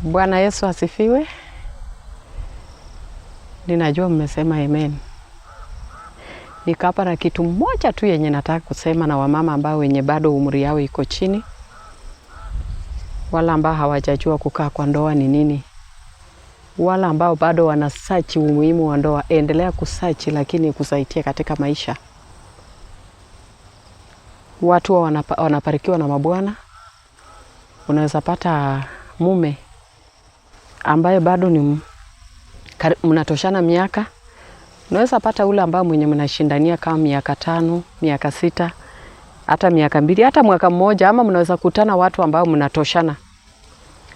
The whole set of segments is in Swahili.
Bwana Yesu asifiwe. Ninajua mmesema amen. Nikapa na kitu moja tu yenye nataka kusema na wamama ambao wenye bado umri yao iko chini. Wala ambao hawajajua kukaa kwa ndoa ni nini. Wala ambao bado wanasearch umuhimu wa ndoa, endelea kusearch lakini kusaidia katika maisha. Watu wanaparikiwa na mabwana. Unaweza pata mume ambaye bado ni mnatoshana miaka. Unaweza pata ule ambao mwenye mnashindania kama miaka 5, miaka 6, hata miaka 2, hata mwaka mmoja, ama mnaweza kutana watu ambao mnatoshana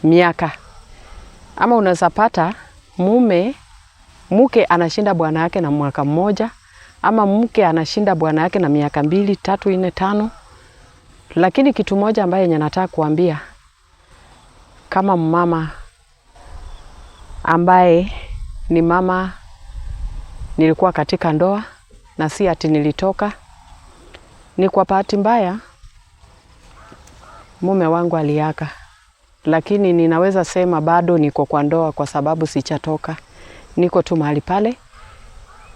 miaka. Ama unaweza pata mke anashinda bwana yake na mwaka mmoja, ama mke anashinda bwana yake na miaka 2, 3, 4, 5. Lakini kitu moja ambaye nataka kuambia kama mama ambaye ni mama, nilikuwa katika ndoa na si ati nilitoka. Ni kwa bahati mbaya mume wangu aliaga. Lakini ninaweza sema bado niko kwa ndoa kwa sababu sichatoka. Niko tu mahali pale.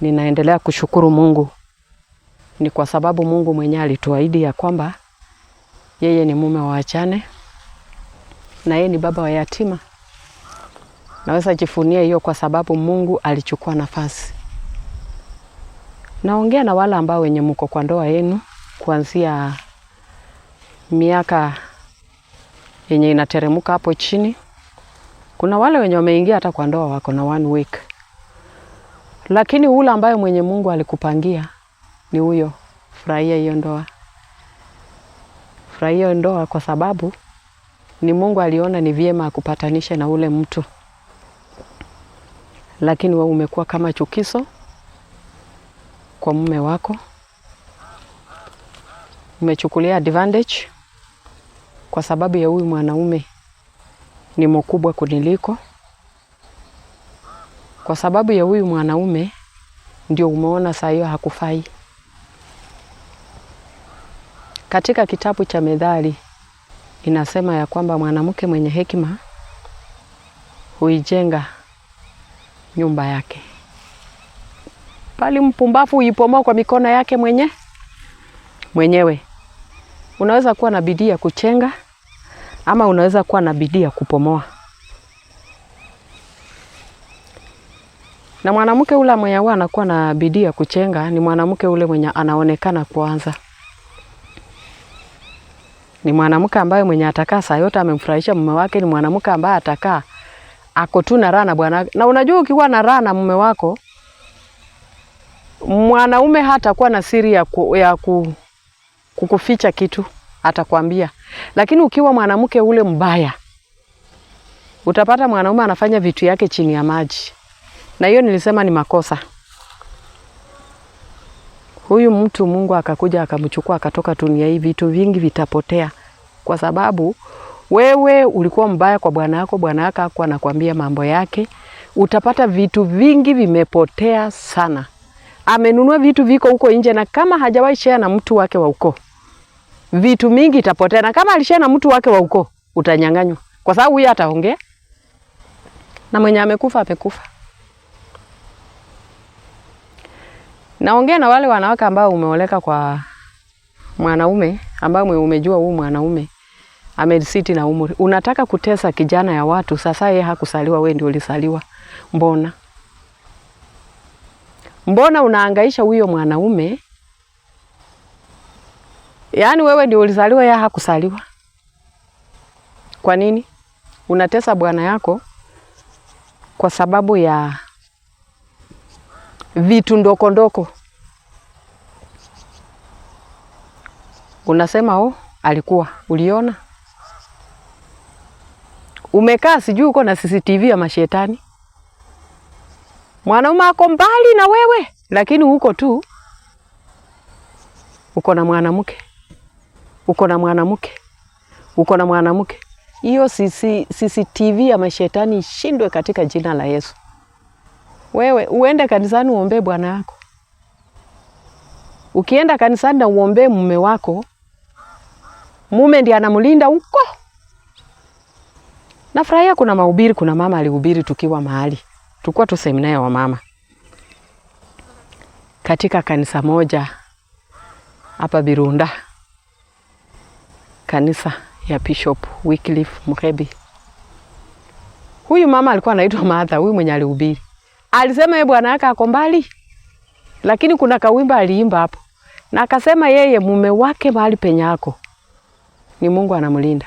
Ninaendelea kushukuru Mungu. Ni kwa sababu Mungu mwenyewe alituahidi ya kwamba yeye ni mume wa wajane na yeye ni baba wa yatima. Naweza jifunia hiyo kwa sababu Mungu alichukua nafasi. Naongea na wale ambao wenye mko kwa ndoa yenu kuanzia miaka yenye inateremuka hapo chini. Kuna wale wenye wameingia hata kwa ndoa wako na 1 week. Lakini ule ambaye mwenye Mungu alikupangia ni huyo. Furahia hiyo ndoa. Furahia hiyo ndoa kwa sababu ni Mungu aliona ni vyema akupatanishe na ule mtu. Lakini wewe umekuwa kama chukizo kwa mume wako. Umechukulia advantage kwa sababu ya huyu mwanaume ni mkubwa kuniliko. Kwa sababu ya huyu mwanaume ndio umeona saa hiyo hakufai. Katika kitabu cha Methali inasema ya kwamba mwanamke mwenye hekima huijenga nyumba yake, bali mpumbavu huipomoa kwa mikono yake mwenyewe. Unaweza kuwa na bidii ya kuchenga ama unaweza kuwa na bidii ya kupomoa. Na mwanamke ule mwenye anakuwa na bidii ya kuchenga ni mwanamke ule mwenye anaonekana kwanza. Ni mwanamke ambaye mwenye atakaa saa yote amemfurahisha mume wake. Ni mwanamke ambaye atakaa ako tu na raha na bwana. Na unajua ukiwa na raha na mume wako, mwanaume hata kuwa na siri ya kukuficha kitu, atakwambia. Lakini ukiwa mwanamke ule mbaya, utapata mwanaume anafanya vitu yake chini ya maji. Na hiyo nilisema ni makosa. Huyu mtu Mungu akakuja akamchukua akatoka dunia hii, vitu vingi vitapotea. Kwa sababu wewe ulikuwa mbaya kwa bwana yako, bwana yako hakuwa anakuambia mambo yake. Utapata vitu vingi vimepotea sana. Amenunua vitu viko huko nje na kama hajawahi share na mtu wake wa ukoo, vitu mingi itapotea. Na kama alishare na mtu wake wa ukoo, utanyang'anywa. Kwa sababu huyu ataongea na mwenye amekufa amekufa. Naongea na wale wanawake ambao umeoleka kwa mwanaume ambao umejua huyu mwanaume amesiti na umri. Unataka kutesa kijana ya watu, sasa yeye hakusaliwa, wewe ndio ulisaliwa. Mbona unahangaisha huyo mwanaume? Yaani wewe ndio ulisaliwa, yeye hakusaliwa. Kwa nini? Unatesa bwana yako kwa sababu ya vitu ndoko. Unasema alikuwa, uliona? Umekaa sijui uko na CCTV ya mashetani. Mwanaume ako mbali na wewe, lakini uko tu uko na mwanamke. Uko na mwanamke. Hiyo CCTV ya mashetani ishindwe katika jina la Yesu. Wewe uende kanisani uombe bwana yako. Ukienda kanisani na uombe mume wako, mume ndiye anamlinda huko. Nafurahia kuna mahubiri, kuna mama alihubiri tukiwa mahali. Tulikuwa tu semina ya wamama. Katika kanisa moja hapa Birunda. Kanisa ya Bishop Wycliffe Muhebi. Huyu mama alikuwa anaitwa Martha, huyu mwenye alihubiri. Alisema yeye bwana yake ako mbali. Lakini kuna kawimba aliimba hapo. Na akasema yeye mume wake mahali penyako ni Mungu anamlinda.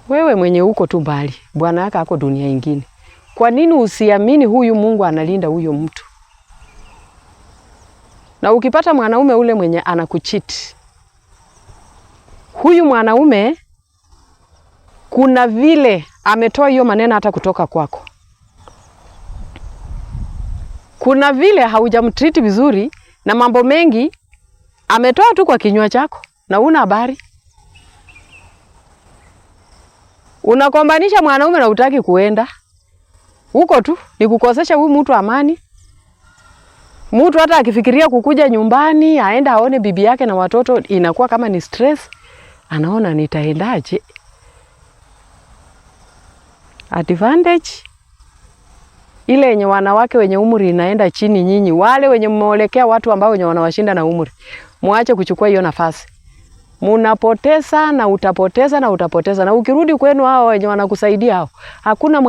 Wewe mwenye uko tu mbali, bwana yake ako dunia nyingine. Kwa nini usiamini huyu Mungu analinda huyo mtu? Na ukipata mwanaume ule mwenye anakucheat, huyu mwanaume kuna vile ametoa hiyo maneno hata kutoka kwako. Kuna vile haujamtreat vizuri na mambo mengi ametoa tu kwa kinywa chako na una habari. Unakombanisha mwanaume na utaki kuenda. Huko tu ni kukosesha huyu mtu amani. Mtu hata akifikiria kukuja nyumbani, aenda aone bibi yake na watoto, inakuwa kama ni stress. Anaona nitaendaje? Advantage ile yenye wanawake wenye umri inaenda chini nyinyi. Wale wenye mmeolekea watu ambao wenye wanawashinda na umri. Muache kuchukua hiyo nafasi. Munapoteza na utapoteza na utapoteza. Na ukirudi kwenu hao wenye wanakusaidia hao, hakuna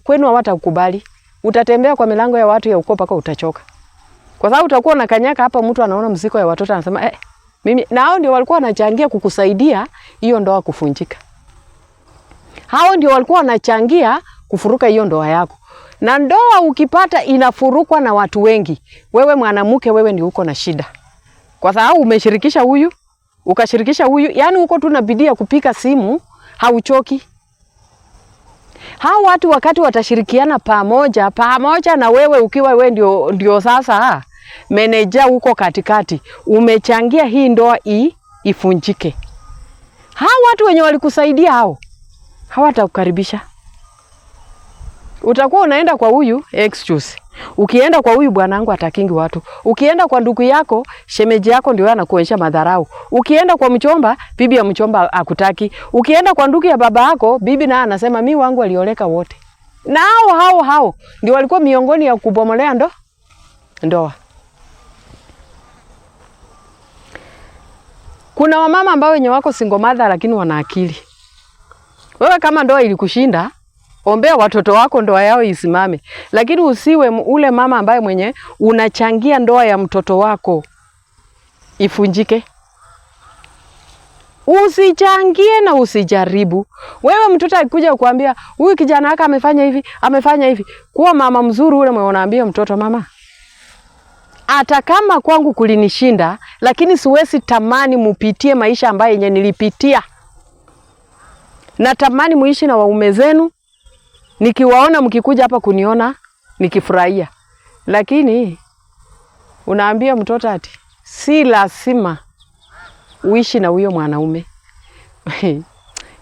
kwenu hawatakukubali. Utatembea kwa milango ya watu ya ukoo paka utachoka. Kwa sababu utakuwa unakanyaka hapa, mtu anaona mziko ya watoto anasema mimi, na hao ndio walikuwa wanachangia kukusaidia hiyo ndoa kufunjika. Hao ndio walikuwa wanachangia kufuruka hiyo ndoa yako. Na ndoa ukipata inafurukwa na watu wengi. Wewe mwanamke, wewe ndio uko na shida. Kwa sababu umeshirikisha huyu, ukashirikisha huyu, yani uko tu na bidii ya kupika simu, hauchoki. Hao watu wakati watashirikiana pamoja na wewe ukiwa wewe ndio sasa meneja huko katikati, umechangia hii ndoa ifunjike. Hao watu wenye walikusaidia hao hawatakukaribisha. Utakuwa unaenda kwa huyu excuse. Ukienda kwa huyu bwanangu atakingi watu. Ukienda kwa ndugu yako, shemeji yako ndio anakuonyesha madharau. Ukienda kwa mchomba, bibi ya mchomba akutaki. Ukienda kwa ndugu ya baba yako, bibi na anasema mimi wangu walioleka wote. Na hao ndio walikuwa miongoni ya kubomolea ndoa. Kuna wamama ambao wenye wako single mother lakini wana akili. Wewe kama ndoa ilikushinda, ombea watoto wako ndoa yao isimame. Lakini usiwe ule mama ambaye mwenye unachangia ndoa ya mtoto wako ifunjike. Usichangie na usijaribu. Wewe mtoto akikuja kukuambia huyu kijana wako amefanya hivi. Kuwa mama mzuri ule mwenye unaambia mtoto, mama, hata kama kwangu kulinishinda, lakini siwezi tamani mupitie maisha ambayo yenye nilipitia. Natamani muishi na waume zenu. Nikiwaona mkikuja hapa kuniona nikifurahia. Lakini unaambia mtoto ati si lazima uishi na huyo mwanaume.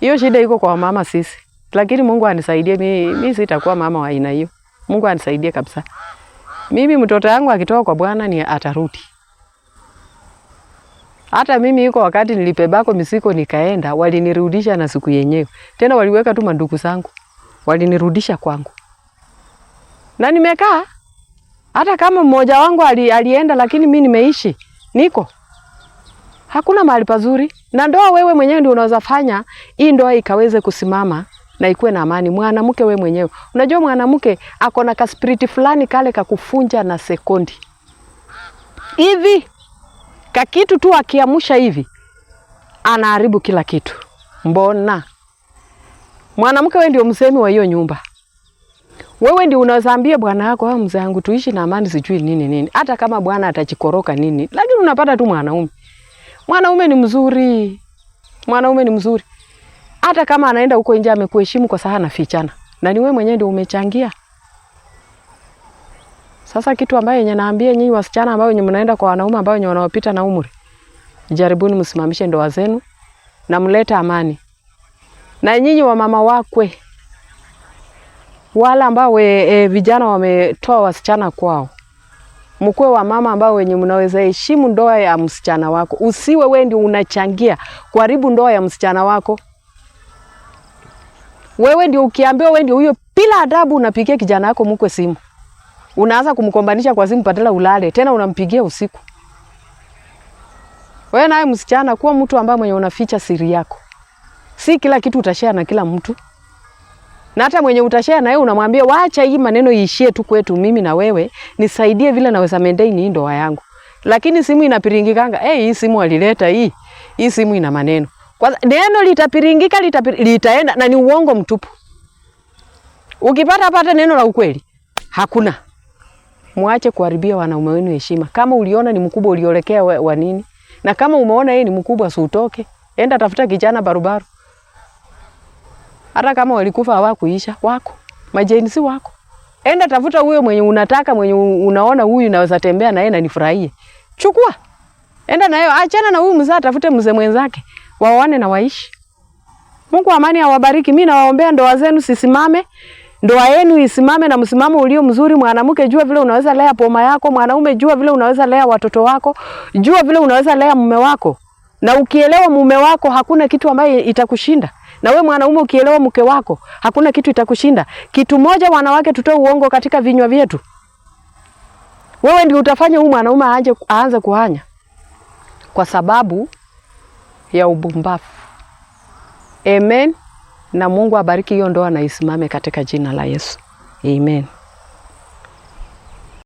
Hiyo shida iko kwa mama sisi. Lakini Mungu anisaidie, mimi sitakuwa mama wa aina hiyo. Mungu anisaidie kabisa. Mimi mtoto yangu akitoka kwa Bwana ni atarudi. Hata mimi yuko wakati nilipebako misiko nikaenda, walinirudisha na siku yenyewe. Tena waliweka tu mandugu zangu. Walinirudisha kwangu. Na nimekaa, hata kama mmoja wangu alienda lakini mimi nimeishi. Niko. Hakuna mahali pazuri. Na ndoa wewe mwenyewe ndio unaweza fanya hii ndoa ikaweze kusimama na ikuwe na amani. Mwanamke wewe mwenyewe. Unajua mwanamke ako na kaspiriti fulani kale kakufunja na sekondi. Hivi kakitu tu akiamusha hivi anaharibu kila kitu. Mbona? Mwanamke wewe ndio msemi wa hiyo nyumba. Wewe ndio unaweza ambia bwana wako, mzee wangu tuishi na amani sijui nini. Hata kama bwana atachikoroka nini, lakini unapata tu mwanaume. Mwanaume ni mzuri. Mwanaume ni mzuri. Hata kama anaenda huko nje amekuheshimu kwa sababu anafichana. Na ni wewe mwenyewe ndio umechangia. Sasa kitu ambaye yenye naambia nyinyi wasichana ambao wenye mnaenda kwa wanaume ambao wenye wanawapita na umri, jaribuni msimamishe ndoa zenu na mlete amani. Na nyinyi wa mama wakwe, wala ambao vijana wametoa wasichana kwao, mkwe wa mama ambao wenye mnaweza heshimu ndoa ya msichana wako. Usiwe wewe ndio unachangia kuharibu ndoa ya msichana wako. Wewe ndio ukiambiwa wewe ndio huyo, bila adabu unapigia kijana wako mkwe simu. Unaanza kumkombanisha kwa simu badala ulale, tena unampigia usiku. Wewe naye msichana, kuwa mtu ambaye mwenye unaficha siri yako. Si kila kitu utashare na kila mtu. Na hata mwenye utashare na yeye unamwambia waacha hii maneno iishie tu kwetu mimi na wewe, nisaidie vile naweza maintain hii ndoa yangu. Lakini simu inapiringikanga, hii simu alileta hii. Hii simu ina maneno. Kwa neno litapiringika, litaenda na ni uongo mtupu. Ukipata neno la ukweli, hakuna. Muache kuharibia wanaume wenu heshima. Kama uliona ni mkubwa uliolekea wa nini? Na kama umeona yeye ni mkubwa si utoke. Enda tafuta kijana barubaru. Hata kama walikufa hawakuisha, wako. Majenzi wako. Enda tafuta huyo mwenye unataka, mwenye unaona huyu naweza tembea na yeye na nifurahie. Chukua. Enda na yeye, achana na huyu mzee, tafute mzee mwenzake. Waoane na waishi. Mungu amani awabariki. Mimi nawaombea ndoa zenu sisimame. Ndoa yenu isimame na msimamo ulio mzuri. Mwanamke, jua vile unaweza lea poma yako. Mwanaume, jua vile unaweza lea watoto wako. Jua vile unaweza lea mume wako. Na ukielewa mume wako, hakuna kitu ambaye itakushinda. Na we mwanaume ukielewa mke wako, hakuna kitu itakushinda. Kitu moja, wanawake tutoe uongo katika vinywa vyetu. Wewe ndio utafanya huyu mwanaume aanze kuhanya. Kwa sababu ya ubumbafu. Amen. Na Mungu abariki hiyo ndoa na isimame katika jina la Yesu. Amen.